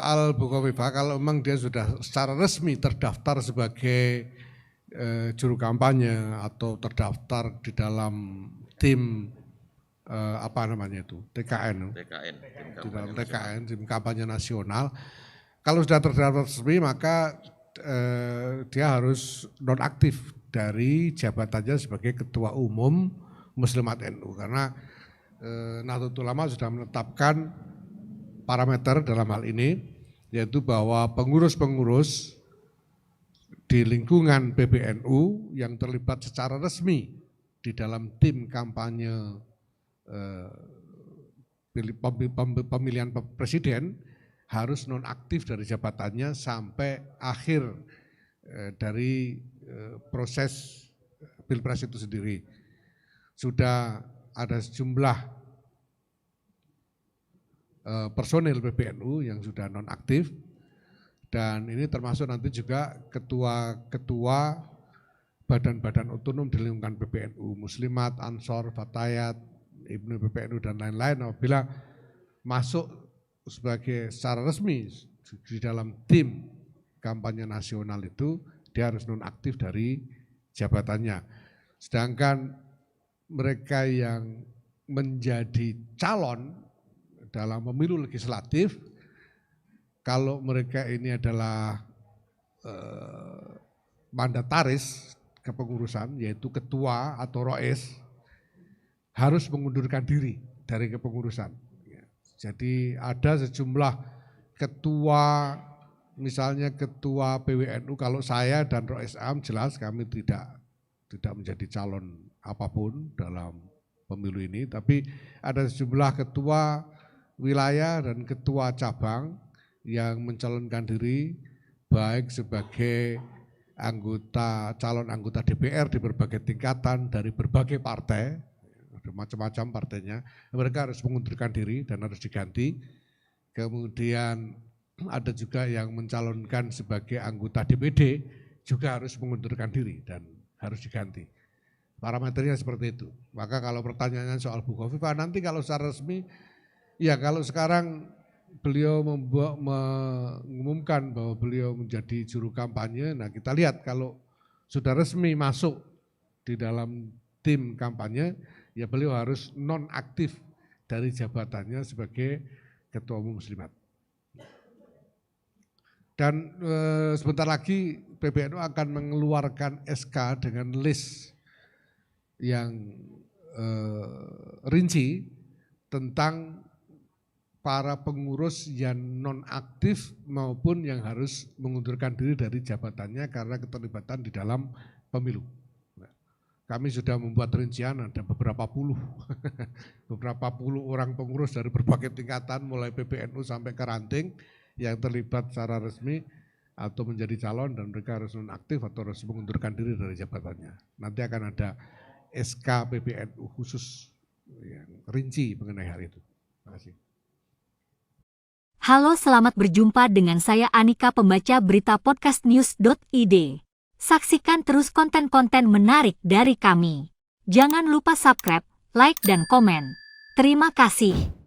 Al-Bukhofifah kalau memang dia sudah secara resmi terdaftar sebagai juru kampanye atau terdaftar di dalam tim TKN, di dalam TKN, tim kampanye nasional. Kalau sudah terdaftar resmi maka dia harus nonaktif dari jabatannya sebagai Ketua Umum Muslimat NU karena Nahdlatul Ulama sudah menetapkan parameter dalam hal ini yaitu bahwa pengurus-pengurus di lingkungan PBNU yang terlibat secara resmi di dalam tim kampanye pemilihan presiden harus nonaktif dari jabatannya sampai akhir dari proses pilpres itu sendiri. Sudah ada sejumlah personil PBNU yang sudah nonaktif dan ini termasuk nanti juga ketua-ketua badan-badan otonom di lingkungan PBNU, Muslimat, Ansor, Fatayat, Ibnu PBNU dan lain-lain apabila masuk sebagai secara resmi di dalam tim kampanye nasional itu dia harus nonaktif dari jabatannya. Sedangkan mereka yang menjadi calon dalam pemilu legislatif, kalau mereka ini adalah mandataris kepengurusan yaitu ketua atau rois harus mengundurkan diri dari kepengurusan. Jadi ada sejumlah ketua, misalnya ketua PWNU, kalau saya dan Rois Am jelas kami tidak menjadi calon apapun dalam pemilu ini, tapi ada sejumlah ketua wilayah dan ketua cabang yang mencalonkan diri baik sebagai calon anggota DPR di berbagai tingkatan dari berbagai partai, macam-macam partainya, mereka harus mengundurkan diri dan harus diganti. Kemudian ada juga yang mencalonkan sebagai anggota DPD juga harus mengundurkan diri dan harus diganti. Parameternya seperti itu. Maka kalau pertanyaannya soal Bukhofifah nanti kalau secara resmi, ya kalau sekarang beliau mengumumkan bahwa beliau menjadi juru kampanye, nah kita lihat kalau sudah resmi masuk di dalam tim kampanye, ya beliau harus nonaktif dari jabatannya sebagai Ketua Umum Muslimat. Dan sebentar lagi PBNU akan mengeluarkan SK dengan list yang rinci tentang para pengurus yang nonaktif maupun yang harus mengundurkan diri dari jabatannya karena keterlibatan di dalam pemilu. Kami sudah membuat rincian, ada beberapa puluh orang pengurus dari berbagai tingkatan mulai PBNU sampai ke ranting yang terlibat secara resmi atau menjadi calon dan mereka harus nonaktif atau harus mengundurkan diri dari jabatannya. Nanti akan ada SK PBNU khusus yang rinci mengenai hal itu. Terima kasih. Halo, selamat berjumpa dengan saya Anika, pembaca berita podcastnews.id. Saksikan terus konten-konten menarik dari kami. Jangan lupa subscribe, like, dan komen. Terima kasih.